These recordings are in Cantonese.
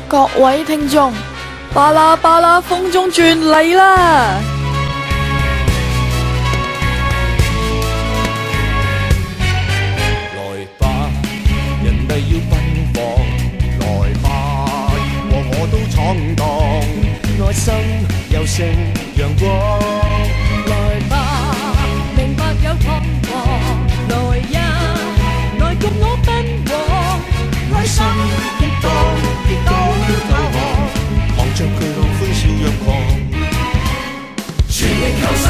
各位聽眾，巴啦巴啦風中轉嚟啦！來吧，人類要奔放，來吧，和我都闖蕩，愛心有勝陽光。來吧，明白有彷徨，來呀，來共我奔往，愛心激盪，跌倒了投降，望着佢路歡笑若狂。全力求實，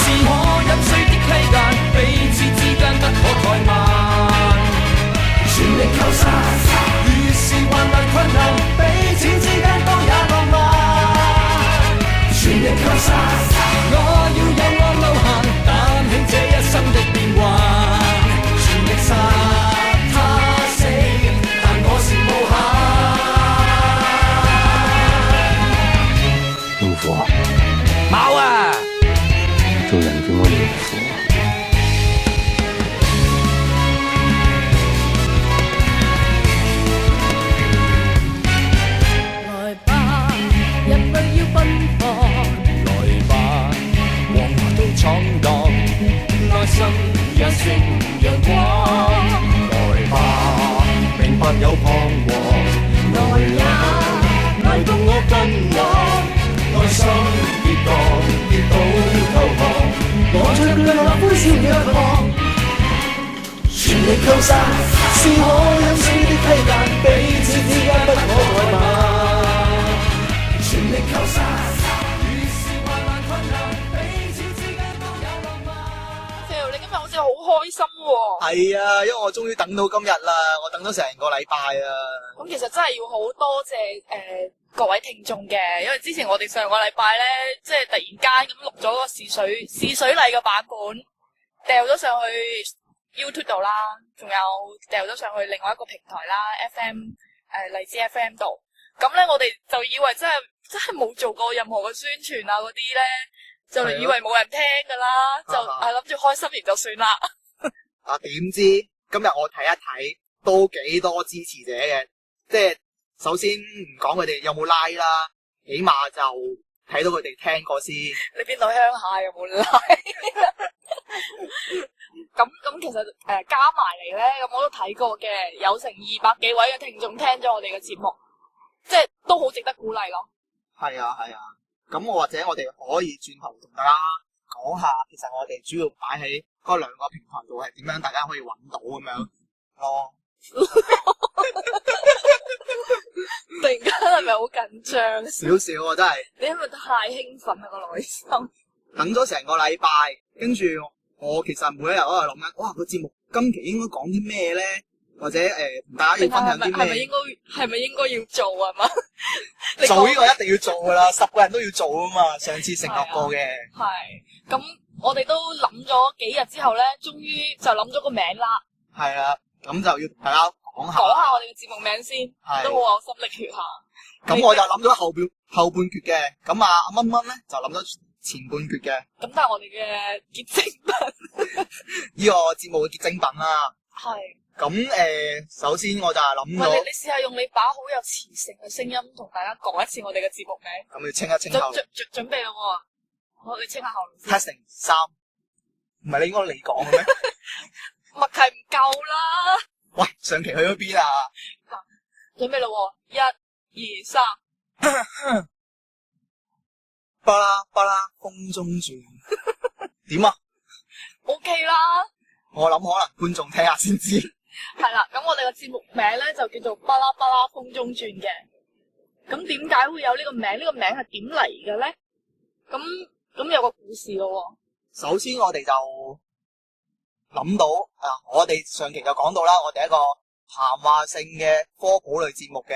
是我飲水的溪澗，彼此之間不可怠慢。全力求實，越是患難困難，彼此之間都也浪漫。全力求實，我要有我路行，擔起這一生的變幻。全力殺他死，但我是無限。老虎啊！冇啊！做人點會老虎啊？來吧，人類要奔放，來吧，往何都闖蕩，內心讓成陽光。來吧，明白有彷徨，來呀，來共我奔往。內心跌宕，跌倒投降，我着淚落歡笑若狂。全力求實，是我飲水的溪澗，彼此之間不可怠慢。全力求實，越是患難困難，彼此之間都有浪漫。Phil，你今日好似好開心喎。係啊，因為我終於等到今日啦，我等咗成個禮拜啊。咁其實真係要好多謝各位聽眾嘅，因為之前我哋上個禮拜咧，即係突然間咁錄咗個試水禮嘅版本，掉咗上去 YouTube 度啦，仲有掉咗上去另外一個平台啦 FM 荔枝 FM 度。咁咧我哋就以為真係冇做過任何嘅宣傳啊嗰啲咧，就以為冇人聽噶啦，就諗住開心完就算啦。啊，點知今日我睇一睇都幾多支持者嘅，即係首先唔講佢哋有冇 like 啦，起碼就睇到佢哋聽過先。你邊度鄉下有冇 like？咁其實加埋嚟咧，咁我都睇過嘅，有成200幾位嘅聽眾聽咗我哋嘅節目，即係都好值得鼓勵咯。係啊係啊，咁或者我哋可以轉頭同大家講下，其實我哋主要擺喺嗰2個平台度係點樣，大家可以揾到咁樣咯。突然間係咪好緊張？少少啊，真係。你係咪太興奮啦個內心？等咗成個禮拜，跟住我其實每一日我喺度諗緊，哇個節目今期應該講啲咩咧？或者同大家要分享啲咩？係咪應該要做啊嘛？做呢個一定要做噶啦，10個人都要做啊嘛。上次承諾過嘅。係。咁我哋都諗咗幾日之後咧，終於就諗咗個名啦。係啦，咁就要同大家講下我哋嘅節目名先，都好有心力血下。咁我就諗咗後半決嘅，咁阿蚊蚊咧就諗咗前半決嘅。咁但係我哋嘅結晶品，呢個節目嘅結晶品啦。係。咁首先我就係諗咗。你試下用你把好有磁性嘅聲音同大家講一次我哋嘅節目名。咁要清一清喉。準備啦喎，我哋清下喉嚨先。Testing 3，唔係應該你講嘅咩？默契唔夠啦。喂，上期去咗邊啊？準備啦喎，1、2、3。巴啦巴啦，風中轉。點啊 ？OK 啦。我諗可能觀眾聽下先知。係啦，咁我哋嘅節目名咧就叫做巴啦巴拉風中轉嘅。咁點解會有呢個名？呢個名係點嚟嘅咧？咁有個故事咯。首先我哋就諗到我哋上期就講到啦，我哋一個談話性嘅科普類節目嘅，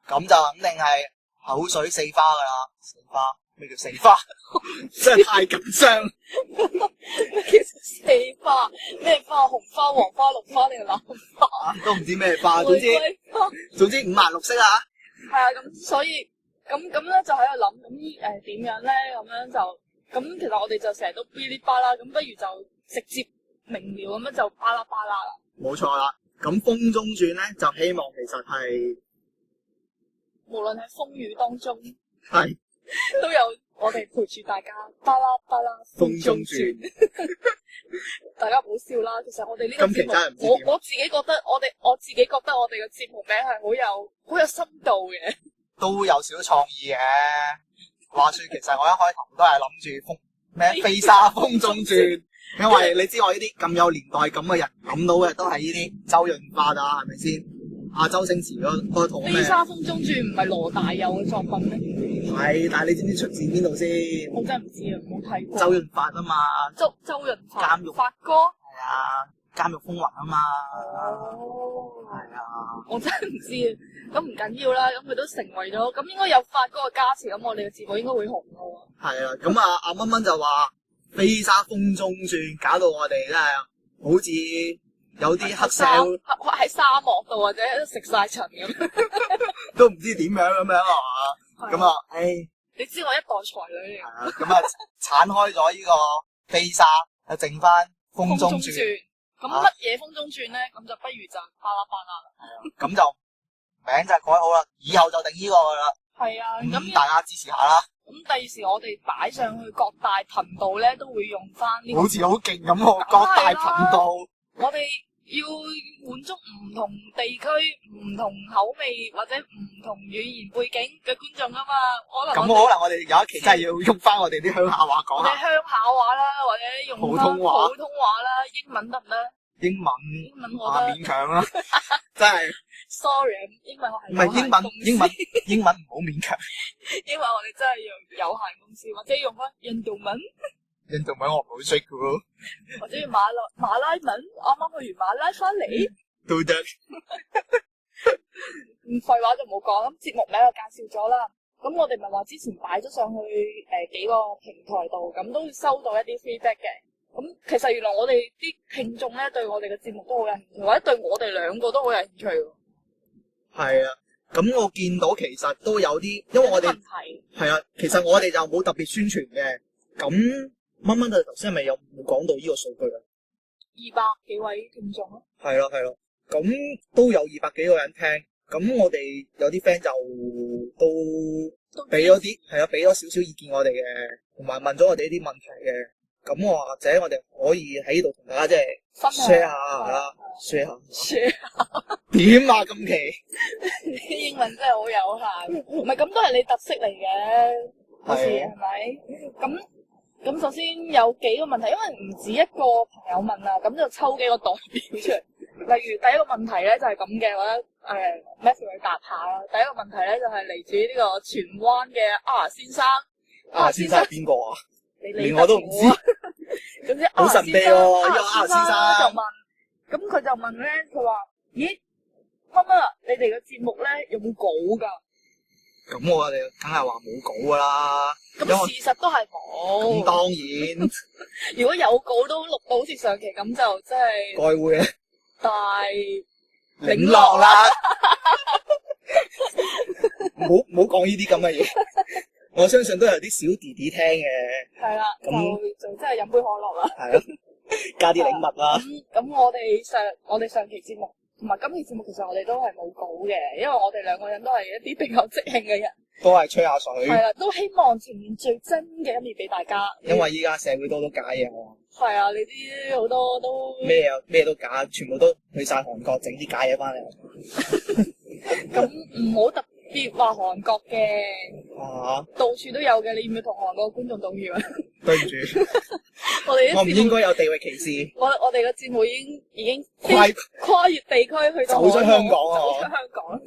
咁就肯定係口水四花噶啦。四花？咩叫四花？真係太緊張。咩叫四花？咩花？紅花、黃花、綠花定係藍花？都唔知咩花，總之五顏六色啊。係啊，咁所以咁咧就喺度諗，咁點樣咧？咁其實我哋就成日都嗶哩吧啦，咁不如就直接明了咁樣就巴拉巴拉啦。冇錯啦，咁風中轉咧就希望其實係無論喺風雨當中，係都有我哋陪住大家，巴拉巴拉風中轉。大家唔好笑啦，其實我哋呢個節今期真係唔知目，點我自己覺得我自己覺得我哋嘅節目名係好有深度嘅。都有少少創意嘅。話說其實我一開頭都係諗住咩飛沙風中轉，因為你知我呢啲咁有年代感嘅人諗到嘅都係呢啲周潤發啊，係咪先？周星馳嗰套咩？飛沙風中轉唔係羅大佑嘅作品咩？係，但係你知唔知出自邊度先？我真係唔知啊，冇睇過。周潤發啊嘛。周潤發。監獄發哥。係啊，監獄風雲啊嘛。哦。係啊。我真係唔知啊，咁唔緊要啦，咁佢都成為咗，咁應該有發哥嘅加持，咁我哋嘅節目應該會紅咯。係啊，咁阿蚊蚊就話飛沙風中轉，搞到我哋真係好似有啲黑社會喺沙漠度或者食晒塵咁，都唔知點樣咁樣啊嘛。咁啊，唉，你知我一代才女嚟。係啊，咁啊剷開咗呢個飛沙，就剩翻風中轉。咁乜嘢風中轉咧？咁就不如就巴拉巴拉啦。係啊，咁就名就改好啦，以後就定呢個噶啦。係啊，咁大家支持下啦。咁第時我哋擺上去各大頻道咧，都會用翻呢個。好似好勁咁喎，各大頻道。我哋要滿足唔同地區、唔同口味或者唔同語言背景嘅觀眾啊嘛。可能我哋有一期真係要用翻我哋啲鄉下話講下。我哋鄉下話啦，或者用翻普通話啦，英文得唔得？英文我覺得勉強啦，真係。Sorry， 英文我係唔係英文唔好勉強。因為我哋真係用有限公司，或者用翻印度文。印度文我唔好識嘅喎。或者馬拉文，啱啱去完馬拉翻嚟。都得。廢話就冇講，咁節目名就介紹咗啦。咁我哋咪話之前擺咗上去幾個平台度，咁都收到一啲 feedback 嘅。咁其實原來我哋啲聽眾咧對我哋嘅節目都好有興趣，或者對我哋兩個都好有興趣喎。係啊，咁我見到其實都有啲，因為我哋係啊，其實我哋就冇特別宣傳嘅。咁蚊蚊就頭先係咪有冇講到呢個數據啊？200幾位聽眾咯。係咯，咁都有200幾個人聽。咁我哋有啲 friend 就都俾咗啲係啊，俾咗少少意見我哋嘅，同埋問咗我哋一啲問題嘅。咁或者我哋可以喺呢度同大家即係 share 下啦 ，share 下。點啊？今期英文真係好有限，唔係咁都係你特色嚟嘅，好似係咪？咁首先有幾個問題，因為唔止一個朋友問啊，咁就抽幾個代表出嚟。例如第一個問題咧就係咁嘅，我覺得Matthew 去答下啦。第一個問題咧就係嚟自呢個荃灣嘅阿先生。阿先生係邊個啊？連我都唔知。總之好神秘喎，阿先生就問，咁佢就問咧，佢話：咦，乜你哋嘅節目咧有冇稿㗎？咁我哋梗係話冇稿㗎啦。咁事實都係冇。咁當然。如果有稿都錄到好似上期咁，就真係。該會咧。大領落啦。唔好講呢啲咁嘅嘢。我相信都有啲小弟弟聽嘅。係啦，就真係飲杯可樂啦。係咯，加啲禮物啦。咁我哋上期節目同埋今期節目，其實我哋都係冇稿嘅，因為我哋兩個人都係一啲比較即興嘅人。都係吹下水。係啦，都希望呈現最真嘅一面俾大家。因為依家社會多假嘢喎。係啊，你啲好多都咩都假，全部都去晒韓國整啲假嘢翻嚟。咁唔好特別話韓國嘅，到處都有嘅。你要唔要同韓國觀眾道歉啊？對唔住，我唔應該有地域歧視。我哋嘅節目已經跨越地區去到走出香港啊！走出香港。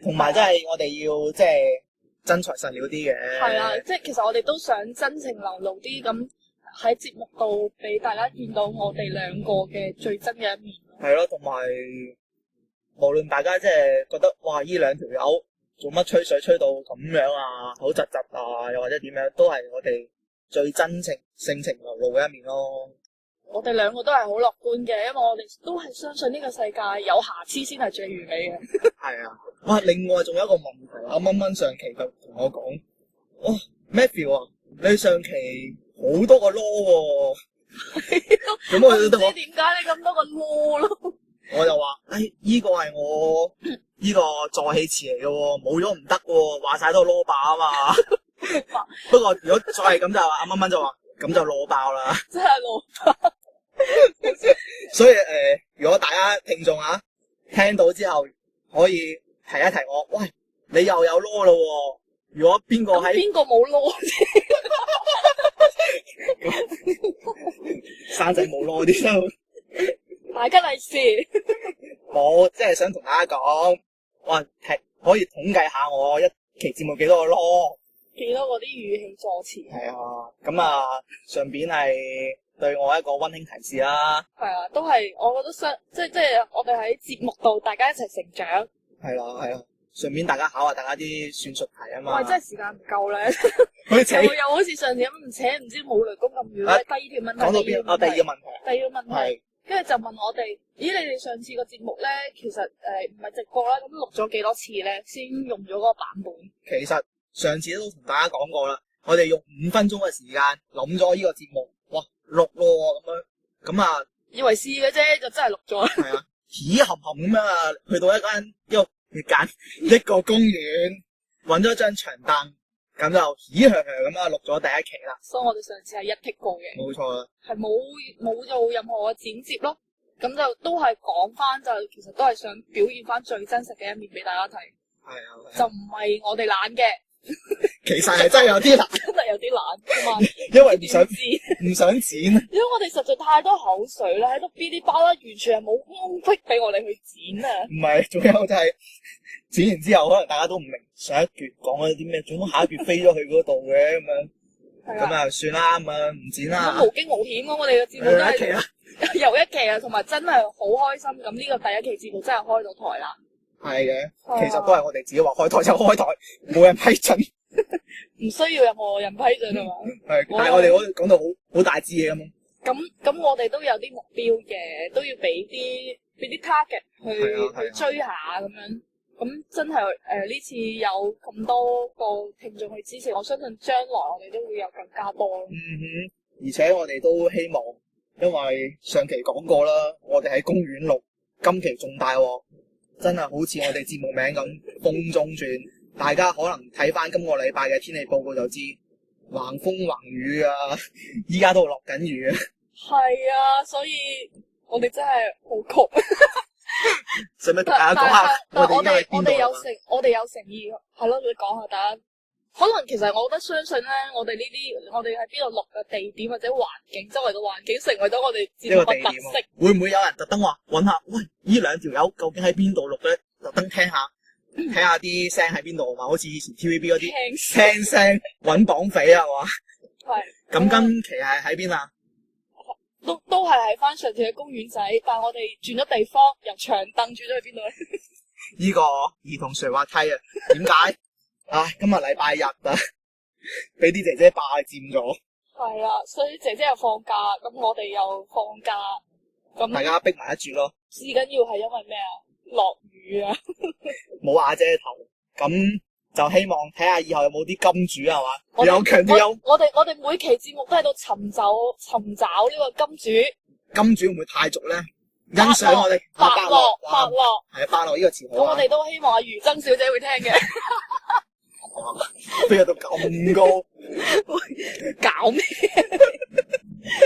同埋真係我哋要即係真材實料啲嘅。係啊，即係其實我哋都想真情流露啲咁。喺節目度俾大家見到我哋兩個嘅最真嘅一面。係咯，同埋無論大家即係覺得哇，呢兩條友做乜吹水吹到咁樣啊，好窒窒啊，又或者點樣，都係我哋最真情性情流露嘅一面咯。我哋兩個都係好樂觀嘅，因為我哋都係相信呢個世界有瑕疵先係最完美嘅。係啊，哇！另外仲有一個問題，阿蚊蚊上期就同我講，哇 Matthew 啊，你上期好多個囉喎，咁我唔知點解你咁多個囉咯？我就話，依個係我依個助氣詞嚟嘅喎，冇咗唔得喎，話晒都係攞爆啊嘛。不過如果再係咁就阿蚊蚊就話，咁就攞爆啦。真係攞爆。所以如果大家聽眾啊聽到之後，可以提一提我，喂，你又有攞咯喎。如果邊個喺邊個冇攞生仔冇攞啲都。大吉利是。冇，即係想同大家講，哇，可以統計下我一期節目幾多個囉。幾多嗰啲語氣助詞。係啊，咁啊，順便係對我一個溫馨提示啦。係啊，都係，我覺得即係我哋喺節目度，大家一齊成長。係啦，順便大家考下大家啲算術題啊嘛。喂，真係時間唔夠咧。佢扯又好似上次咁唔知冇雷公咁遠咧。第二條問題。講到邊？第二個問題。第二個問題。跟住就問我哋，咦？你哋上次個節目咧，其實唔係直播啦，咁錄咗幾多次咧，先用咗嗰個版本？其實上次都同大家講過啦，我哋用5分鐘嘅時間諗咗呢個節目，哇，錄咯咁啊，以為試嘅啫，就真係錄咗。係啊，起含含咁樣啊，去到一個公園，揾咗張長凳，咁就起向咁啊，錄咗第一期啦。所以我哋上次係一剔過嘅。冇錯啦。係冇做任何嘅剪接咯，咁就都係講翻，就其實都係想表現翻最真實嘅一面俾大家睇。係啊。就唔係我哋懶嘅。其實係真係有啲懶。真係有啲懶嘛。因為唔想剪。因為我哋實在太多口水啦，喺度嗶哩吧啦，完全係冇空隙俾我哋去剪啊。唔係，仲有就係剪完之後，可能大家都唔明上一橛講咗啲咩，總下一橛飛咗去嗰度嘅咁樣。咁啊，算啦，咁啊唔剪啦。無驚無險咯，我哋嘅節目都係又一期啊，同埋真係好開心。咁呢個第一期節目真係開到台啦。係嘅，其實都係我哋自己話開台就開台，冇人批准。唔需要任何人批准係嘛？係，但係我哋講到好大支嘢咁。咁我哋都有啲目標嘅，都要俾啲 target 去追下咁樣。咁真係呢次有咁多個聽眾去支持，我相信將來我哋都會有更加多。而且我哋都希望，因為上期講過啦，我哋喺公園錄，今期仲大鑊，真係好似我哋節目名咁風中轉。大家可能睇翻今個禮拜嘅天氣報告就知，橫風橫雨啊，依家都落緊雨啊。係啊，所以我哋真係好窮。使唔使同大家講下我哋有誠誠意，係咯，你講下大家。可能其實我覺得相信咧，我哋喺邊度錄嘅地點或者環境，周圍嘅環境成為咗我哋節目嘅特色。會唔會有人特登話揾下？喂，呢兩條友究竟喺邊度錄咧？特登聽下啲聲喺邊度嘛？好似以前 TVB 嗰啲聽聲揾綁匪啊嘛。係。咁今期係喺邊啊？都係喺翻上次嘅公園仔，但係我哋轉咗地方，由長凳轉咗去邊度咧？呢個兒童垂滑梯啊？點解？今日禮拜日啊，俾啲姐姐霸佔咗。係啊，所以姐姐又放假，咁我哋又放假，咁大家逼埋一住咯。至緊要係因為咩啊？落雨啊！冇瓦遮頭，咁就希望睇下以後有冇啲金主係嘛？有強啲有。我哋每期節目都喺度尋找呢個金主。金主會唔會太俗咧？欣賞我哋伯樂，係伯樂呢個詞好。咁我哋都希望阿余珍小姐會聽嘅。飛到咁高，搞咩？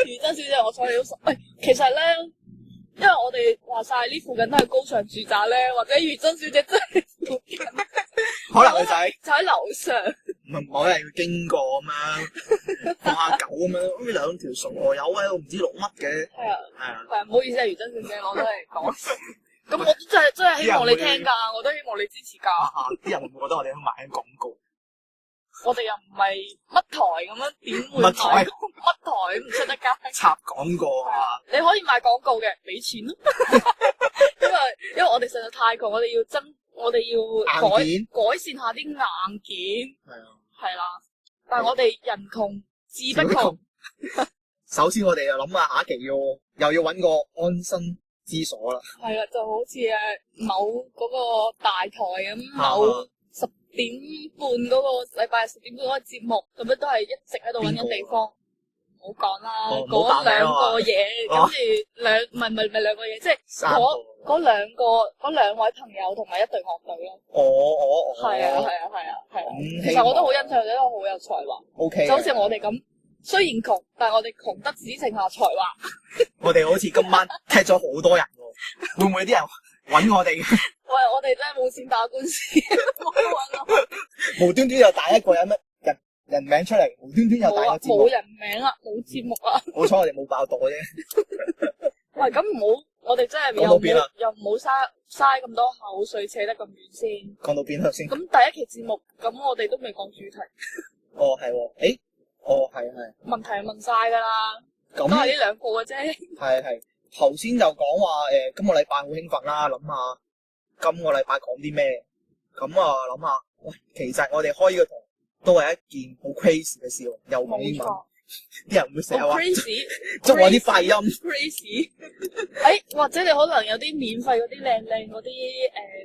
余珍小姐，我睬你都熟。喂，其實咧，因為我哋話晒呢附近都係高尚住宅咧，或者余珍小姐真係附近，可能佢就喺樓上。唔係我係要經過咁樣，放下狗咁樣，呢兩條傻友喺度唔知錄乜嘅。係啊，唔好意思啊，余珍小姐，我都係講。咁我都真係希望你聽噶，我都希望你支持噶。啲人會唔會覺得我哋喺賣緊廣告？我哋又唔係乜台咁樣，點會乜台唔出得街？插廣告啊！你可以賣廣告嘅，俾錢咯。因為我哋實在太窮，我哋要改善下啲硬件。係啦，但係我哋人窮志不窮。首先我哋又諗下下一期又要搵個安身之所啦。係啦，就好似某嗰個大台咁，某10點半嗰個禮拜10點半嗰個節目咁樣，都係一直喺度搵緊地方。好講啦，哦講冇兩打名個嘢，跟哦住唔係兩個嘢，即係三個嗰兩位朋友同埋一隊樂隊咯。我係啊。其實我都好欣賞佢哋，因為好有才華。 O K，就好似我哋咁，雖然窮，但係我哋窮得只剩下才華。我哋好似今晚踢咗好多人喎，會唔會有啲人揾我哋？喂，我哋真係冇錢打官司，冇揾我。無端端又打一個人名出嚟，無端端又冇啊，打個節目冇。人名啦，冇節目啦。好彩我哋冇爆朵啫。喂，咁唔好，我哋真係講到邊啊又唔好嘥咁多口水，扯得咁遠先。講到邊頭先？咁第一期節目，咁我哋都未講主題，哦係喎，係。問題係問晒㗎啦，都咁係呢兩個嘅啫。係。頭先就講話今個禮拜好興奮啦，諗下今個禮拜講啲咩？咁啊諗下，喂，其實我哋開呢個台都係一件好 crazy 嘅事喎，又講英文，冇錯，啲人會成日好話 crazy，捉我啲快音。 crazy。或者你可能有啲免費嗰啲靚嗰啲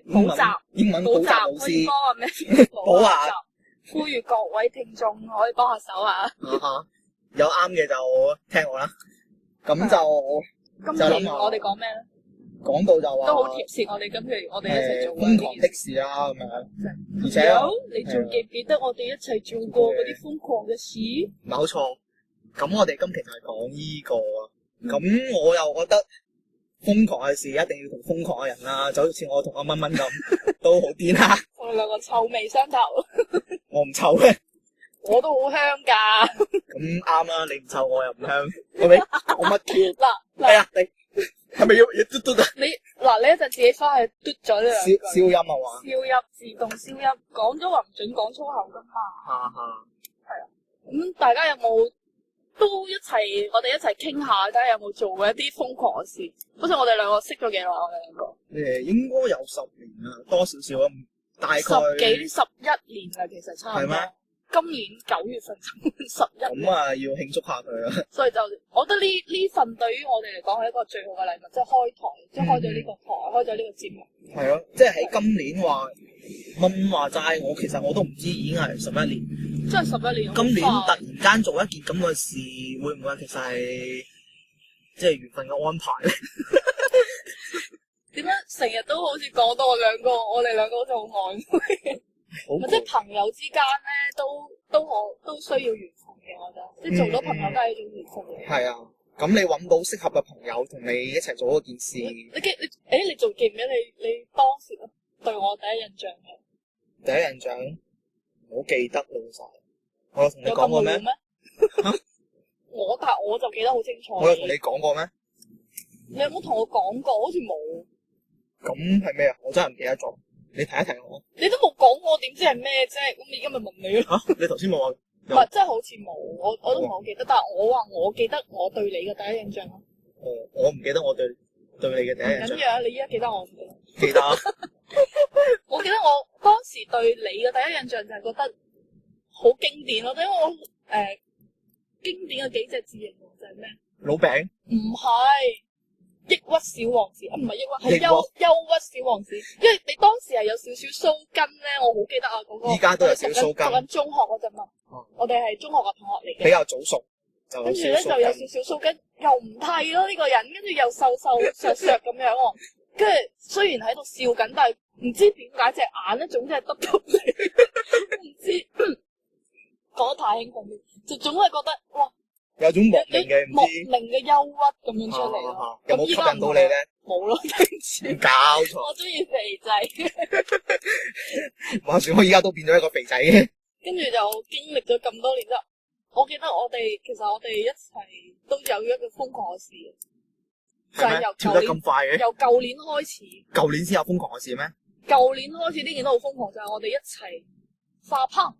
補習。英文補習老可以師幫阿咩補下，呼籲各位聽眾可以幫下手啊！有啱嘅就聽我啦。咁就今就諗下期我哋講咩咧？講到就話都好貼切我哋今期我哋一齊做瘋狂的事啦咁樣，而且有你仲記唔記得我哋一齊做過嗰啲瘋狂嘅事？冇錯。咁我哋今期就係講呢個啊。咁我又覺得瘋狂嘅事一定要同瘋狂嘅人啦，就好似我同阿蚊蚊咁，都好癲啦。我哋兩個臭味相投，我唔臭嘅，我都好香㗎。咁啱啦，你唔臭我又唔香，係咪？講乜 Q？嗱係啊，你係咪要嘟嘟啊？你一陣自己翻去嘟咗呢兩句消音啊嘛？消音，自動消音，講咗話唔准講粗口㗎嘛。咁大家有冇都一齊？我哋一齊傾下，睇下有冇做過一啲瘋狂嘅事。好似我哋兩個識咗幾耐？我哋兩個應該有10年啦，多少少啊，大概11年啦，其實差唔多係咩。今年9月份11年，咁啊，要慶祝下佢啦。所以就我覺得呢份對於我哋嚟講係一個最好嘅禮物，即係開台，即係開咗呢個台，開咗呢個節目。係咯，即係喺今年話齋，其實我都唔知已經係11年。真係11年。今年突好快然間做一件咁嘅事，會唔會其實係即係緣分嘅安排咧？點解成日都好似講到我哋兩個好似好曖昧？好即係朋友之間咧，都需要緣分嘅，我覺得，即係做到朋友都係一種緣分嘅。係啊，咁你揾到適合嘅朋友同你一齊做嗰件事，你仲記唔記得你當時對我第一印象嘅？第一印象唔好記得啦，其實我有同你講過咩？但係我就記得好清楚。我有同你講過咩？你有冇同我講過？好似冇。咁係咩啊？我真係唔記得咗。你提一提我。你都冇講我點知係咩啫？咁而家咪問你咯。你頭先冇話？唔係，真係好似冇。我都唔係好記得，但係我話我記得我對你嘅第一印象咯。我唔記得我對你嘅第一印象。唔緊要啊，你依家記得我唔記得。記得啊。我記得我當時對你嘅第一印象就係覺得好經典咯，因為我經典嘅幾隻字形容就係咩？老餅。唔係抑鬱小王子啊，唔係抑鬱，係憂抑鬱鬱小王子。因為你當時係有少少鬚根咧，我好記得啊嗰個。依家都有少少鬚根讀緊中學嗰陣嘛，我哋係中學嘅同學嚟嘅。比較早熟，就跟住咧就有少少鬚根，又唔剃咯呢個人，跟住又瘦削削咁樣喎。跟住雖然喺度笑緊，但係唔知點解隻眼咧總之係得到你，唔知講得太興奮，就總係覺得哇，有種莫名嘅唔莫知名嘅憂鬱咁樣出嚟咯。有冇吸引到你咧？冇咯，對唔住，搞錯。我中意肥仔。話說我依家都變咗一個肥仔嘅。跟住就經歷咗咁多年之後，我記得其實我哋一齊都有一個瘋狂嘅事，就係由跳得咁快嘅？由舊年開始。舊年先有瘋狂嘅事咩？舊年開始呢件都好瘋狂，就係我哋一齊化烹。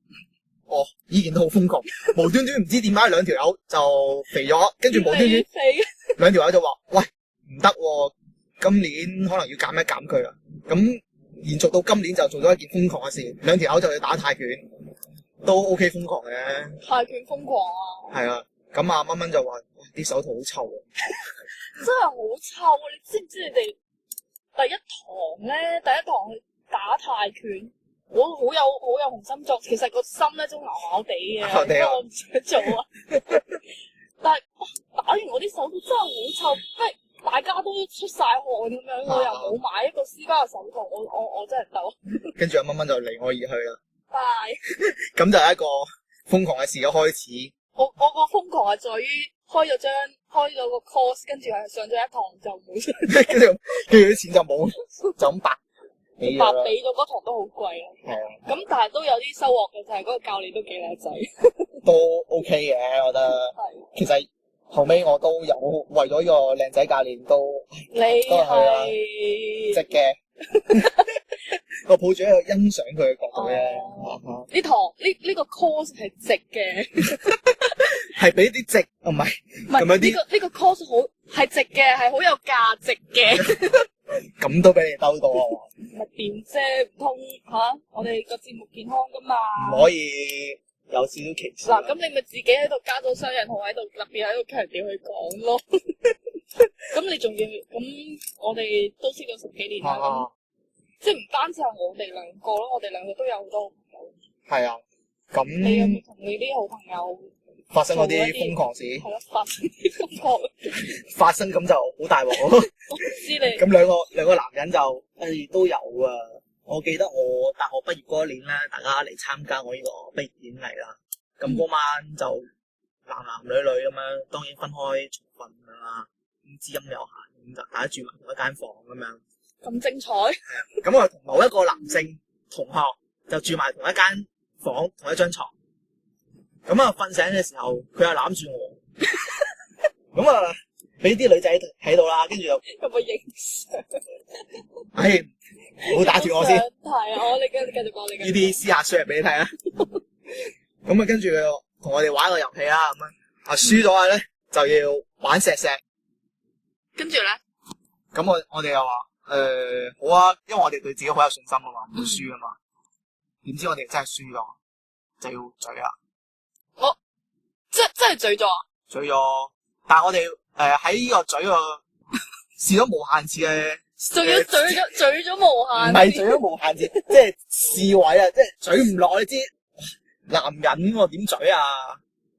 哦，呢件都好瘋狂，無端端唔知點解兩條友就肥咗，跟住無端端肥兩條友就話：喂，唔得喎，今年可能要減一減佢啦。咁延續到今年就做咗一件瘋狂嘅事，兩條友就去打泰拳，都 OK 瘋狂嘅。泰拳瘋狂啊！係啊，咁阿蚊蚊就話：啲手套好臭啊！真係好臭啊！你知唔知你哋第一堂去打泰拳？我好有雄心壯，其實個心咧都牛牛地嘅，因為我唔想做啊。但係打完我啲手套真係好臭，即係大家都出晒汗咁樣，我又冇買一個私家嘅手套，我真係鬥。跟住阿蚊蚊就離我而去啦。拜。咁就係一個瘋狂嘅事嘅開始。我個瘋狂係在於開咗個 course， 跟住係上咗一堂就冇上，跟住啲錢就冇，就咁白俾咗白啦。俾咗嗰堂都好貴啊。係啊，咁但係都有啲收穫嘅，就係嗰個教練都幾靚仔。都 OK 嘅，我覺得。係。其實後尾我都有為咗呢個靚仔教練都你都係係值嘅。我抱住一個欣賞佢嘅角度咧，呢堂呢個 course 係值嘅，係俾啲值，唔係唔係咁樣啲呢個 course 好係值嘅，係好有價值嘅。咁都俾你兜到啊！唔係點啫？唔通吓我哋個節目健康噶嘛？唔可以有少少歧視。嗱，咁你咪自己喺度加咗雙引號喺度，特別喺度強調去講咯。咁你仲要咁，我哋都識咗10幾年啦，咁即係唔單止係我哋兩個咯，我哋兩個都有好多好朋友。係啊，你有冇咁同你啲好朋友發生嗰啲瘋狂事，係咯，發生啲瘋狂？發生咁就好大鑊咯。我唔知你咁兩個男人就都有啊。我記得我大學畢業嗰一年咧，大家嚟參加我呢個畢業典禮啦。咁嗰晚就男男女女咁樣，當然分開重瞓㗎啦。咁資金有限，咁就大家住埋同一間房咁樣。咁精彩，咁我同某一個男性同學就住埋同一間房同一張床。咁啊瞓醒嘅時候，佢又攬住我。咁啊俾啲女仔睇到啦，跟住就有冇影相？唉，唔好打斷我先。係啊，你繼續講，你繼續講。呢啲私下 share 俾你睇啊。咁啊，跟住同我哋玩個遊戲啦，咁樣啊輸咗嘅咧就要玩石石。跟住咧，咁我哋又話好啊，因為我哋對自己好有信心啊嘛，唔會輸啊嘛。點知我哋真係輸咗，就要嘴啦。真係醉咗啊！嘴咗，但係我哋喺呢個嘴個試咗無限次嘅，仲要嘴咗無限，唔係嘴咗無限次，即係試位啊，即係嘴唔落，你知男人喎點嘴啊？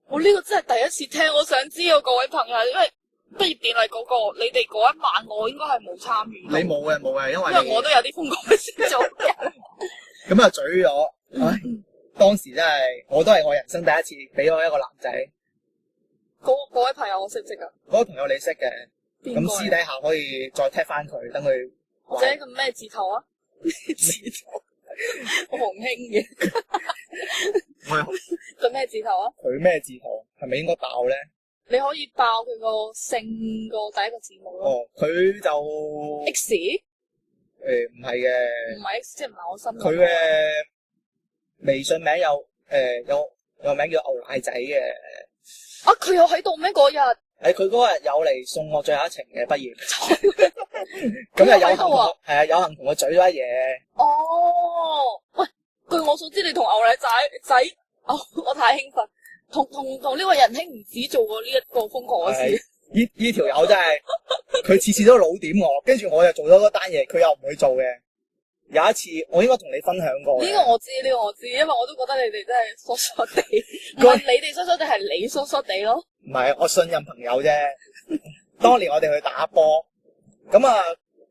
我呢個真係第一次聽，我想知啊各位朋友，因為畢業典禮嗰個你哋嗰一晚，我應該係冇參與。你冇嘅，因為我都有啲瘋狂嘅事做緊。咁啊嘴咗，唉，當時真係我都係我人生第一次俾我一個男仔。嗰位朋友我識唔識啊？嗰個朋友你識嘅，邊個咁私底下可以再踢翻佢，等佢或者個咩字頭啊？字頭，我洪興嘅。我係佢咩字頭啊？佢咩字頭係咪應該爆咧？你可以爆佢個姓個第一個字母咯。哦，佢就 X 唔係嘅，唔係 X，即係唔係我心。佢嘅微信名有名叫牛奶仔嘅。啊！佢有喺度咩嗰日？佢嗰日有嚟送我最後一程嘅畢業。咁就有幸同我係啊，有幸同我嘴咗一嘢。哦，喂，據我所知，你同牛奶仔，我太興奮，同呢個仁兄唔止做過呢一個瘋狂嘅事。呢條友真係，佢次次都老點我，跟住我又做咗嗰單嘢，佢又唔會做嘅。有一次，我應該同你分享過。呢個我知，因為我都覺得你哋真係疏疏地，唔係你哋疏疏地，係你疏疏地咯。唔係，我信任朋友啫。當年我哋去打波，咁啊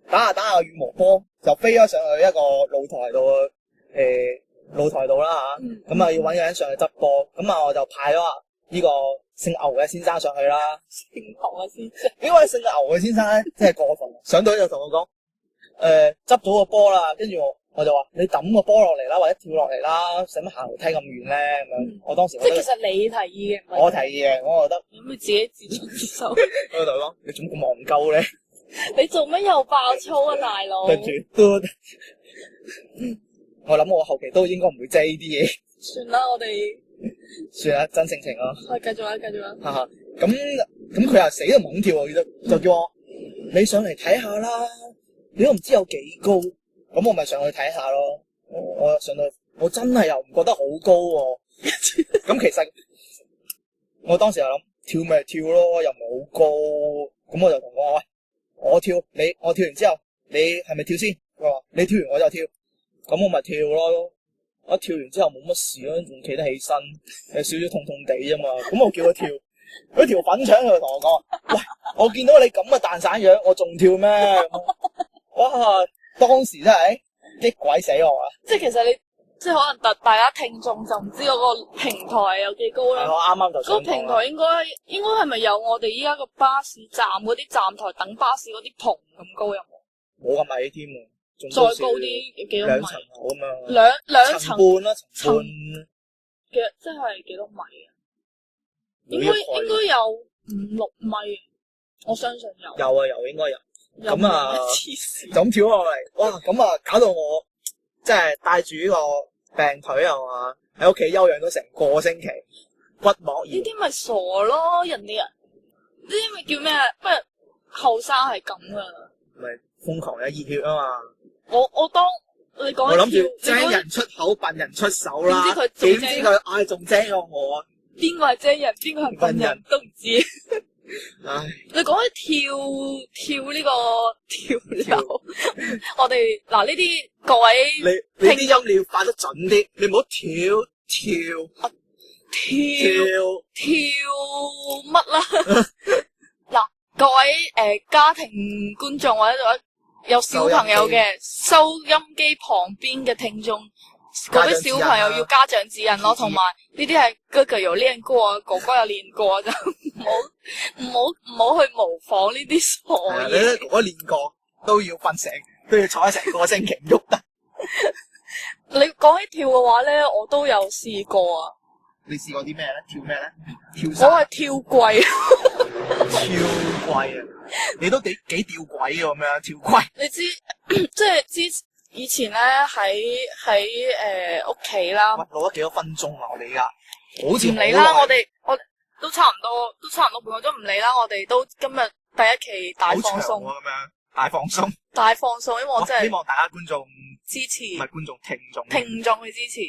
打下個羽毛波就飛咗上去一個露台度，啦吓。咁啊要搵個人上去執波，咁啊我就派咗呢個姓牛嘅先生上去啦。姓牛嘅先生，呢位姓牛嘅先生咧真係過分，上到就同我講。執到個波啦，跟住我就話你抌個波落嚟啦，或者跳落嚟啦，使乜行樓梯咁遠咧？咁樣，我當時即係其實你提議嘅，我提議嘅，我覺得咁你自己自作自受。我同佢講，你做乜咁戇鳩咧？你做乜又爆粗啊，大佬？對住都，我諗我後期都應該唔會遮呢啲嘢。算啦，我哋算啦，真性情咯。繼續啦。哈哈，咁佢又死都唔肯跳喎，就叫我你上嚟睇下啦。你都唔知有幾高，咁我咪上去睇下咯。我上到去，我真係又唔覺得好高喎。咁其實我當時又諗跳咪跳咯，又唔係好高。咁我就同佢講，喂，我跳完之後，你係咪跳先？佢話你跳完我就跳，咁我咪跳咯。我跳完之後冇乜事咯，仲企得起身，有少少痛痛地啫嘛。咁我叫佢跳，嗰條粉腸喺度同我講：喂，我見到你咁嘅蛋散樣，我仲跳咩？哇！當時真係激鬼死我啊！即係其實你即係可能大家聽眾就唔知嗰個平台有幾高啦。係我啱啱就嗰個想講啦。平台應該係咪有我哋依家個巴士站嗰啲站台等巴士嗰啲棚咁高有冇？冇咁矮添喎，仲再高啲有幾多米？兩層樓咁樣。兩層半啦，層半。嘅，即係幾多米啊？應每一該概有5-6米，我相信有。有啊有，應該有。有咁啊黐線。就咁跳落嚟，哇！咁啊，搞到我即係帶住呢個病腿啊嘛，喺屋企休養咗成個星期，骨膜炎。呢啲咪傻咯，人哋呢啲咪叫咩啊？不過後生係咁噶。咪瘋狂有熱血啊嘛！我當你講我諗跳住精人出口，笨人出手啦。點知佢仲點精知佢唉仲精過我啊！邊個係精人，邊個係笨人都唔知。唉，你講起跳呢個跳樓，我哋嗱呢啲各位你啲音你要發得準啲，你唔好跳乜啦？嗱，各位家庭觀眾或者有小朋友嘅收音機旁邊嘅聽眾，嗰啲小朋友要家長指引咯，同埋呢啲係哥哥有練過，哥哥有練過，就唔好去模仿呢啲傻係啊！你嘢。咧哥哥練過都要瞓醒，都要坐喺成個星期唔喐得。你講起跳嘅話咧，我都有試過啊！你試過啲咩咧？跳咩咧？跳我傘、係跳櫃，跳櫃啊！你都幾吊詭嘅咁樣跳櫃。你知即係以前咧喺屋企啦，喂，錄咗幾多分鐘啊？我哋而家好似唔理啦，好耐我哋都差唔多半個鐘，唔理啦，我哋都今日第一期大好放長喎鬆，咁樣，大放鬆。大放鬆，因為我真係希望大家觀眾支持唔係觀眾聽眾聽眾去支持。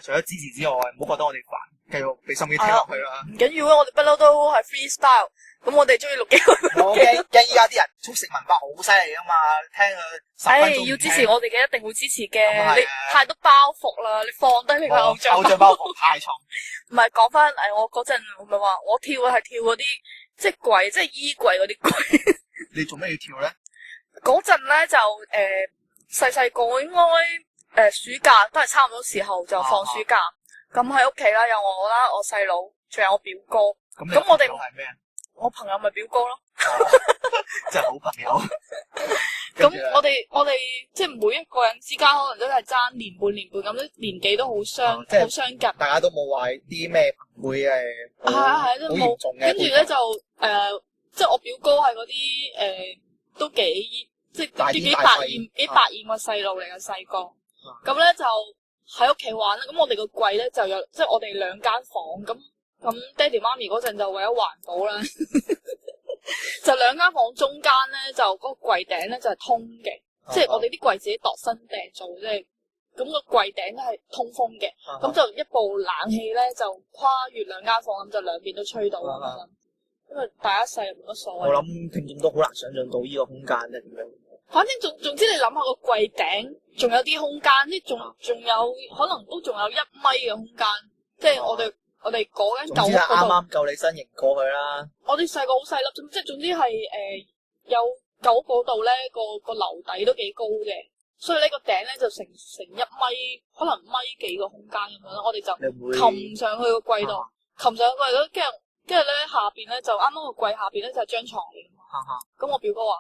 除咗支持之外，唔好覺得我哋煩，繼續俾心機聽落去啦。唔緊要啊，我哋不嬲都係 freestyle，咁我哋中意錄幾個。我驚依家啲人速食文化好犀利啊嘛，聽佢10分鐘唔聽。要支持我哋嘅，一定會支持嘅。咁啊係啊你太多包袱啦，你放低你個偶像偶像包袱太重。唔係講翻我嗰陣，我咪話我跳嘅係跳嗰啲即係櫃，即係衣櫃嗰啲櫃。你做咩要跳咧？嗰陣咧就細個應該暑假都係差唔多時候就放暑假，咁喺屋企啦，有我啦，我細佬，仲有我表哥。咁我哋係咩啊？我朋友咪表哥咯。真係好朋友。咁我哋即係每一個人之間可能都係爭年半咁，年紀都好相近。大家都冇話啲咩會係都冇好嚴重嘅。跟住咧就即係我表哥係嗰啲都幾即係幾百厭個細路嚟嘅細個。咁咧就喺屋企玩啦。咁我哋個櫃咧就有即係我哋2間房咁爹哋媽咪嗰陣就為咗環保啦，就2間房中間咧就嗰個櫃頂咧就係通嘅，即係我哋啲櫃自己度身訂做，即係咁個櫃頂都係通風嘅，咁就一部冷氣咧就跨越2間房，咁就兩邊都吹到啦。因為大家細冇乜所謂。我諗聽眾都好難想象到呢個空間咧點樣。反正總之你諗下個櫃頂仲有啲空間，即仲有可能都仲有1米嘅空間，即係我哋嗰間舊屋嗰度。啱啱夠你身形過去啦。我哋細個好細粒，即係總之係有舊屋嗰度咧個樓底都幾高嘅，所以呢個頂咧就成1米，可能1米幾個空間咁樣啦。我哋就擒上去個櫃度，擒上去個櫃度，跟住咧下邊咧就啱啱個櫃下邊咧就係張床嚟嘅嘛。咁我表哥話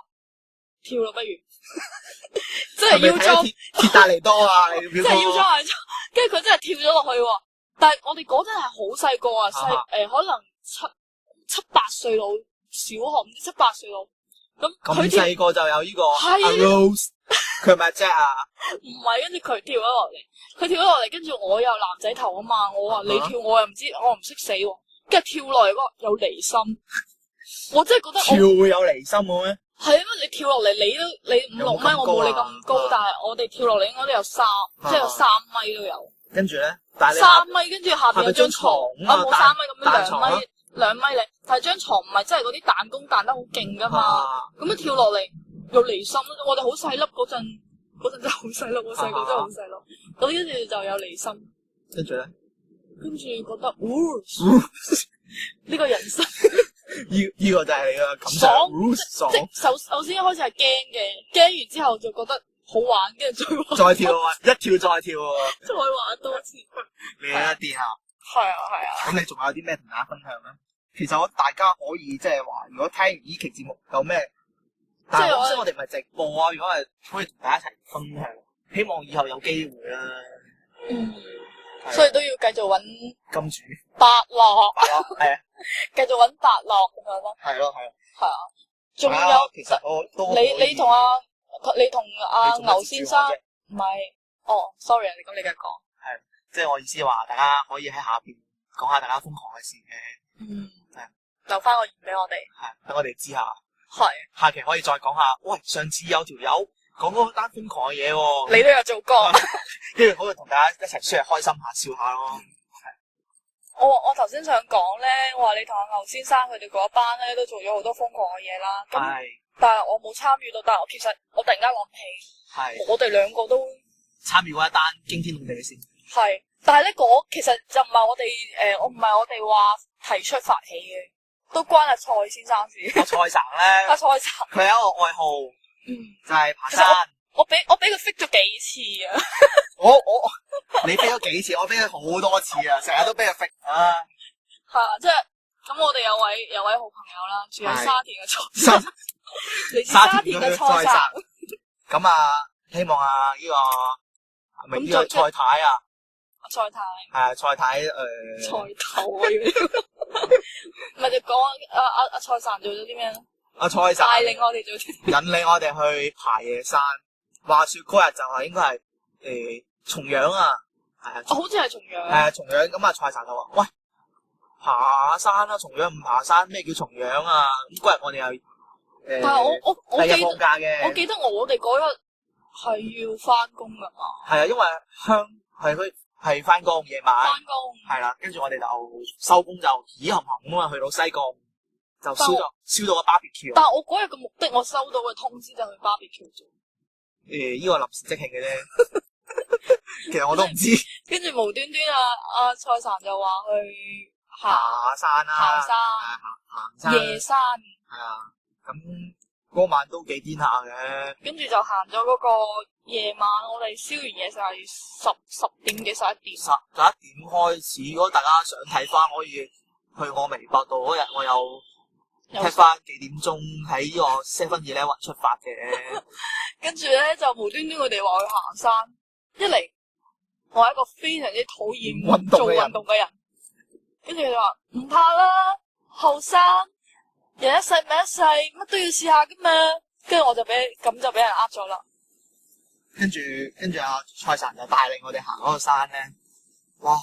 跳咯，不如真係要裝鐵達尼多啊！你表哥真係要裝係裝，跟住佢真係跳咗落去喎。但係我哋嗰陣係好細個啊，可能七八歲到小學唔知7、8歲到。咁細個就有呢個 Rose， 佢係咪啫啊？唔係，跟住佢跳咗落嚟，跟住我有男仔頭啊嘛，我話你跳，我又唔知，我唔識死喎。跟住跳落嚟嗰個有離心，我真係覺得跳會有離心嘅咩？係啊，你跳落嚟你5、6米，我冇你咁高，但係我哋跳落嚟應該都有3，即係有3米都有。跟住咧，但係3米，跟住下邊有張床，冇3米咁樣2米嚟，但係張床唔係真係嗰啲彈弓彈得好勁噶嘛，咁樣跳落嚟有離心，我哋好細粒嗰陣真係好細粒，我細個真係好細粒，咁跟住就有離心，跟住咧，跟住覺得，呢個人生呢個就係你嘅感想，爽爽即首先一開始係驚嘅，驚完之後就覺得好玩，跟住再玩再跳啊，一跳再跳啊，再玩多次。你一啲下。係啊，咁你仲有啲咩同大家分享咧？其實大家可以即係話，如果聽完呢期節目有咩，但係我哋唔係直播啊，如果係可以同大家一齊分享，希望以後有機會啦。所以都要繼續揾金主伯樂，係啊，繼續揾伯樂咁樣咯。係咯，係啊，仲有其實我都你同阿牛先生唔係sorry 啊，你咁你繼續講。係，即係我意思話，大家可以喺下邊講下大家瘋狂嘅事嘅。留翻個言俾我哋。係，等我哋知下。係。下期可以再講下，喂，上次有條友講嗰單瘋狂嘅嘢喎。你都有做過。跟住可以同大家一齊出嚟開心下、笑下咯。我頭先想講咧，我話你同阿牛先生佢哋嗰班咧都做咗好多瘋狂嘅嘢啦。係。但係我冇參與到，但係我其實我突然間諗起，我哋兩個都參與過一單驚天動地嘅事。係，但係咧其實就唔係我哋唔係我哋話提出發起嘅，都關阿蔡先生事。阿蔡生咧，阿蔡生佢有一個愛好，就係爬山。我俾佢 fit 咗幾次啊！你飛咗幾次？我飛咗好多次啊！成日都俾佢 fit 啊！係啊，即係咁，我哋有位好朋友啦，住喺沙田嘅蔡生，嚟自沙田嘅蔡生。咁啊，希望啊呢個係咪呢個蔡太啊？蔡太係啊，蔡太菜頭啊！唔係就講阿蔡生做咗啲咩咧？阿蔡生帶領我哋做啲，引領我哋去爬夜山。話說嗰日就係應該係重陽啊，係啊，好似係重陽。係啊，重陽咁啊，蔡生就話：喂，爬山啦！重陽唔爬山，咩叫重陽啊？咁嗰日我哋又但係我第日放假嘅。我記得我哋嗰日係要翻工噶嘛。係啊，因為佢係翻工夜晚。翻工。係啦，跟住我哋就收工就咦冚冚咁啊，去到西貢就燒到個 BBQ。但係我嗰日嘅目的，我收到嘅通知就去 BBQ 啫。呢個臨時即興嘅啫，其實我都唔知。跟住無端端阿蔡生就話去爬山啦，行山夜山。係啊，咁嗰晚都幾癲下嘅。跟住就行咗嗰個夜晚，我哋燒完嘢就係10點幾11點。11點開始，如果大家想睇翻，可以去我微博度嗰日，我有踢翻幾點鐘喺呢個 7-11出發嘅。跟住咧就無端端佢哋話去行山，一嚟我係一個非常之討厭做運動嘅人，跟住佢哋話唔怕啦，後生人一世命一世，乜都要試下噶嘛。跟住我就俾人呃咗啦。跟住阿蔡生就帶領我哋行嗰個山咧，哇！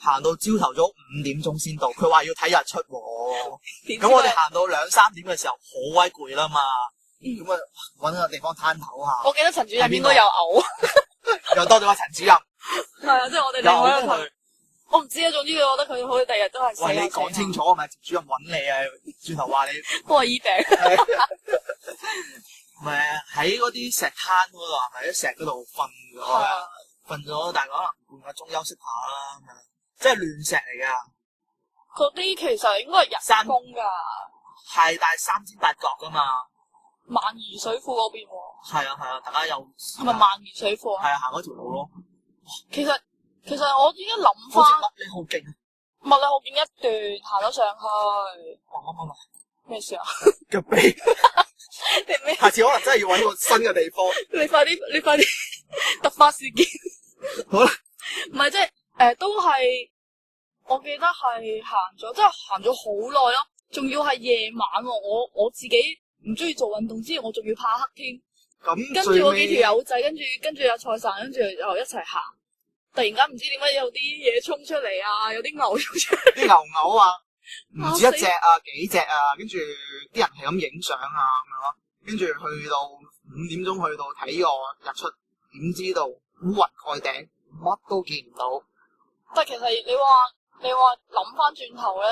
行到朝頭早5點鐘先到，佢話要睇日出喎。咁我哋行到2-3點嘅時候，好鬼攰啦嘛。咁啊，搵個地方攤唞下。我記得陳主任應該有嘔，又多咗個陳主任。係啊，即係我哋兩個人去。我唔知啊，總之我覺得佢好似第日都係死。喂，你講清楚，咪陳主任搵你啊？轉頭話你幫我醫病。唔係喺嗰啲石灘嗰度，係咪喺石嗰度瞓咗？瞓咗大概可能半個鐘休息下啦，咁樣。即係亂石嚟噶。嗰啲其實應該係人工噶。係，但係三尖八角噶嘛。萬宜水庫嗰邊喎。係啊，大家有係咪萬宜水庫啊？係啊，行嗰條路咯。其實我依家諗翻，麥理浩徑啊，麥理浩徑一段行咗上去。哇！咩事啊？腳痹。你咩？下次可能真係要搵個新嘅地方。你快啲突發事件。好啦。唔係即係都係，我記得係行咗，即係行咗好耐咯。仲要係夜晚喎，我自己唔中意做運動之餘，我仲要怕黑添。跟住我幾條友仔，跟住阿蔡生，跟住又一齊行。突然間唔知點解有啲嘢衝出嚟啊，有啲牛衝出嚟。啲牛啊，唔止一隻啊，幾隻啊，跟住啲人係咁影相啊咁樣咯。跟住去到5點鐘去到睇個日出，點知道烏雲蓋頂，乜都見唔到。但其實你話諗翻轉頭咧，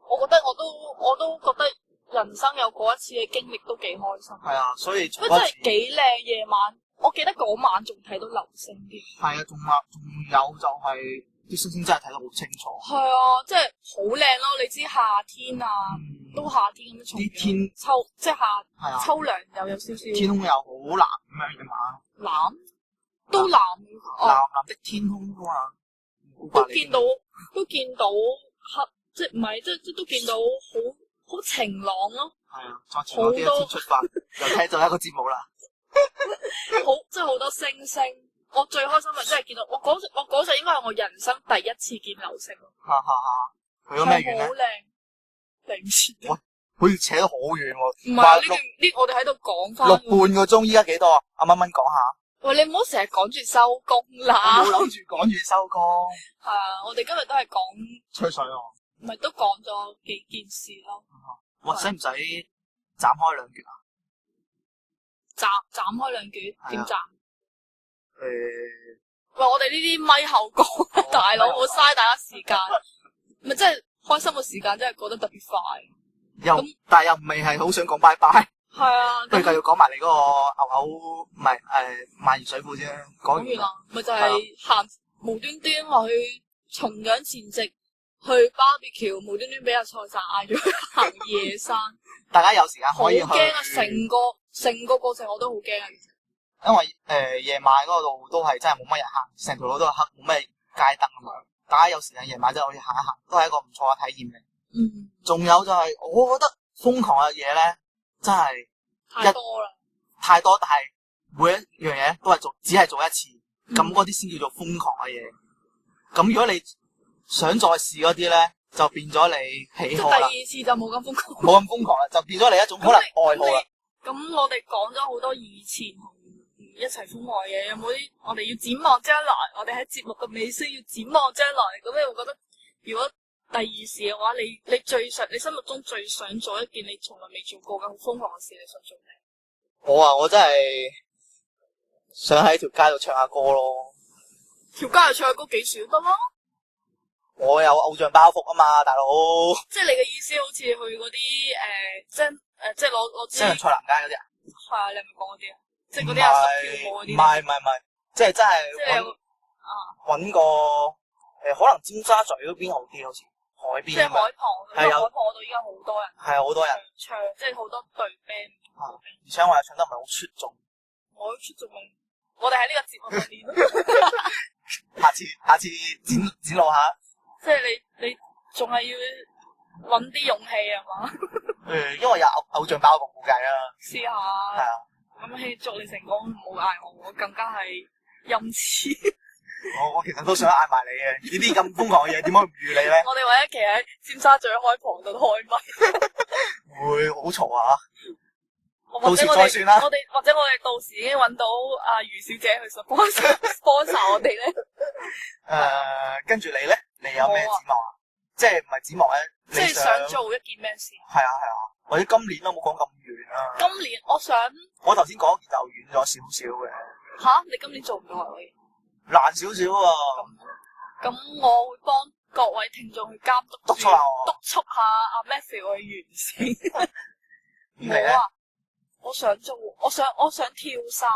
我覺得我都覺得人生有嗰一次嘅經歷都幾開心。係啊，所以真係幾靚夜晚。我記得嗰晚仲睇到流星添。係啊，仲有就係啲星星真係睇得好清楚。係啊，即係好靚咯！你知夏天啊，都夏天咁樣重陽，啲天即係係啊，秋涼又有少少天空又好藍咁樣嘅嘛，藍，都藍藍哦，藍的天空啊嘛，都見到黑，即係唔係即都見到好晴朗咯，係啊，再前嗰啲一天出發又睇到一個節目啦。即係好多星星。我最開心咪真係見到我嗰陣應該係我人生第一次見流星咯。哈哈哈！去咗咩係好縣咧？靚，你唔知？喂好似扯得好遠喎。唔係啊呢我哋喺度講翻。六半個鐘，依家幾多啊？阿蚊蚊講下。喂，你唔好成日趕住收工啦。我冇諗住趕住收工。係啊，我哋今日都係講，吹水喎。唔係都講咗幾件事咯。哇！使唔使斬開兩橛啊？斬開兩橛，點斬？誒，喂，我哋呢啲咪後講，大佬，冇嘥大家時間。咪真係開心嘅時間真係過得特別快。但係又唔係好想講拜拜。係啊，不如繼續講埋你嗰個牛唔係萬宜水庫先。講完啦。咪就係行無端端話去重陽前夕去 BBQ，無端端俾阿蔡澤嗌咗去行夜山。大家有時間好可以去。驚啊！成個過程我都好驚啊！其實。因為夜晚嗰度都係真係冇乜人行，成條路都係黑，冇咩街燈咁樣。大家有時間夜晚真係可以行一行，都係一個唔錯嘅體驗嚟。嗯。仲有就係、我覺得瘋狂嘅嘢咧，真係太多啦，太多，但係每一樣嘢都係只係做一次，咁嗰啲先叫做瘋狂嘅嘢。咁如果你想再試嗰啲咧，就變咗你喜好啦。第二次就冇咁瘋狂，冇咁瘋狂啦，就變咗你一種可能愛好啦。咁我哋講咗好多以前同一齊瘋狂嘅嘢，有冇啲我哋要展望將來？我哋喺節目嘅尾聲要展望將來。咁你會覺得，如果第二時嘅話，你心目中最想做一件你從來未做過嘅好瘋狂嘅事，你想做咩？我真係想喺條街度唱下歌咯。條街度唱下歌幾少得咯？我有偶像包袱啊嘛，大佬。即係你嘅意思，好似去嗰啲即係攞支。西洋菜南街嗰啲啊？係啊，你係咪講嗰啲啊？即係嗰啲阿叔跳舞嗰啲。唔係，即係真係揾個可能尖沙咀嗰邊好啲，好似海邊。即係海旁，因為海旁嗰度依家好多人。係啊，好多人唱，即係好多隊 band。而且我又唱得唔係好出眾。我出眾咪，我哋喺呢個節目度練咯。下次展露下。即係你仲係要揾啲勇氣係嘛？因為有偶像包袱冇計啦。試下。係啊。咁祝你成功，唔好嗌我更加係陰痴。我其實都想嗌埋你嘅，呢啲咁瘋狂嘅嘢點可以唔預你咧？我哋唯一期喺尖沙咀海旁度開咪。會好嘈啊！到時再算啦。或者我哋到時已經揾到阿余小姐去幫手我哋咧。跟住你咧，你有咩展望啊？即係唔係展望咧？即係想做一件咩事？係啊，或者今年都冇講咁遠啊。今年我頭先講件就遠咗少少嘅。吓，你今年做唔到啊？難少少啊。咁我會幫各位聽眾去監督下阿 Matthew 去完成。你咧？我想跳傘。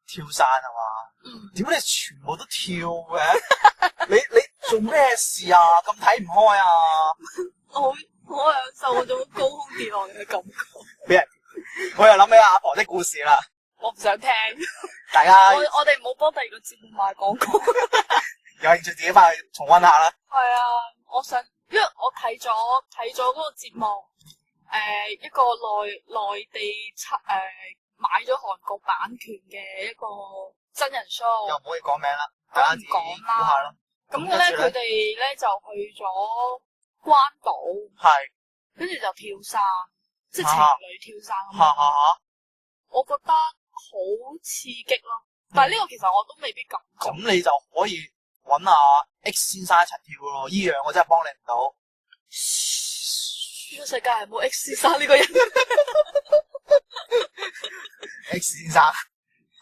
跳傘係嘛？點解你全部都跳嘅？你做咩事啊？咁睇唔開啊？我享受嗰種高空跌落嚟嘅感覺。俾人，我又諗起阿婆的故事啦。我唔想聽。大家我哋唔好幫第二個節目賣廣告。有興趣自己翻去重溫下啦。係啊，因為我睇咗嗰個節目，一個內地買咗韓國版權嘅一個真人 show。又唔可以講名啦，大家自己估下啦。咁咧，佢哋咧就去咗關島，跟住就跳傘，即係情侶跳傘。我覺得好刺激咯，但係呢個其實我都未必敢做。咁你就可以揾阿 X 先生一齊跳咯，依樣我真係幫你唔到。呢個世界係冇 X 先生呢個人。X 先生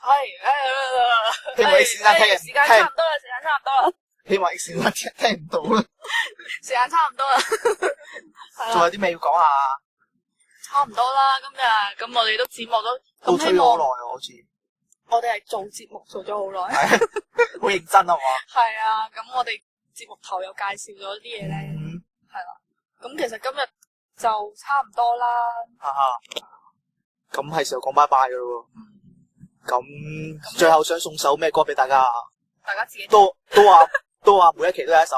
係，希望 X 先生聽時間差唔多啦。希望 X 先生聽唔到啦。時間差唔多啦。仲有啲咩要講下？差唔多啦，今日咁我哋都展望咗，都吹咗好耐喎，好似。我哋係做節目做咗好耐。好認真係嘛？係啊，咁我哋節目頭又介紹咗啲嘢咧，嗯係啦。咁其實今日就差唔多啦。哈哈，咁係時候講拜拜噶咯喎。嗯，咁最後想送首咩歌俾大家啊？大家自己都話每一期都有一首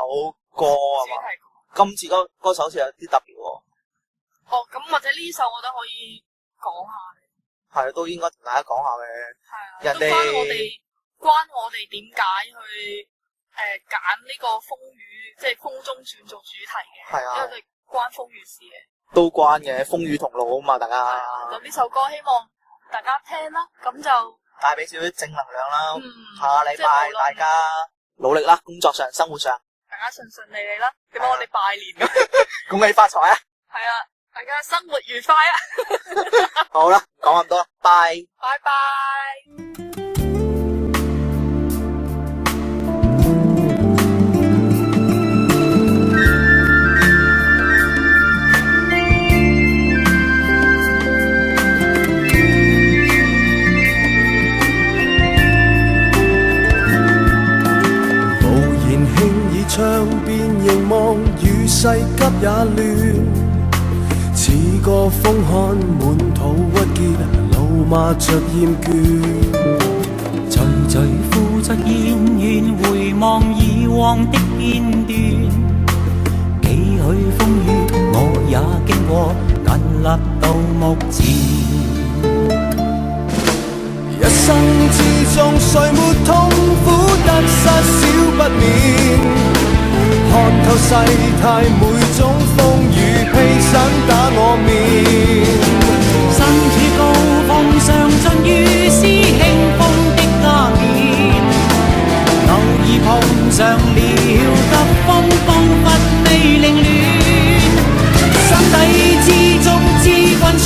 歌係嘛？主題曲。今次嗰首好似有啲特別喎。哦，咁或者呢首我覺得可以講下。係都應該同大家講下嘅。係啊，人哋關我哋點解去揀呢個風雨，即係風中轉做主題嘅。係啊，因為關風雨事嘅。都關嘅，風雨同路啊嘛，大家。咁呢首歌希望大家聽啦，咁就帶俾少少正能量啦。下禮即係無論拜大家努力啦，工作上、生活上，大家順順利利啦。咁我哋拜年咁。恭喜發財啊！係啊，大家生活愉快啊！好啦，講咁多啦，拜。拜拜。窗邊凝望，與世急也亂，似個風寒滿肚鬱結，怒罵着厭倦。徐徐付着燕怨，回望以往的片段，幾許風雨我也經過，屹立到目前。一生之中誰沒痛苦，得失少不免，看透世態每種風雨，披身打我面。身處高峰上盡於斯輕風的加冕，偶爾碰上了急風，彷彿未凌亂，心底之中知分寸，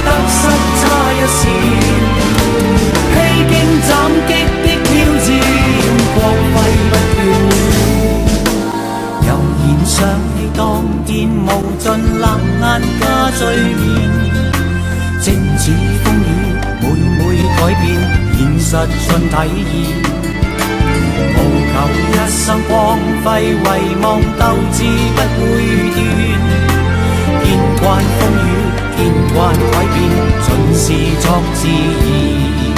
得失差一線，披荊斬棘的挑戰，光輝不斷。悠然想起當天無盡冷眼加醉面，正似風雨每改變，現實盡體現。務求一生光輝，遺忘鬥志不會斷。見慣風雨，見慣改變，盡是作自然。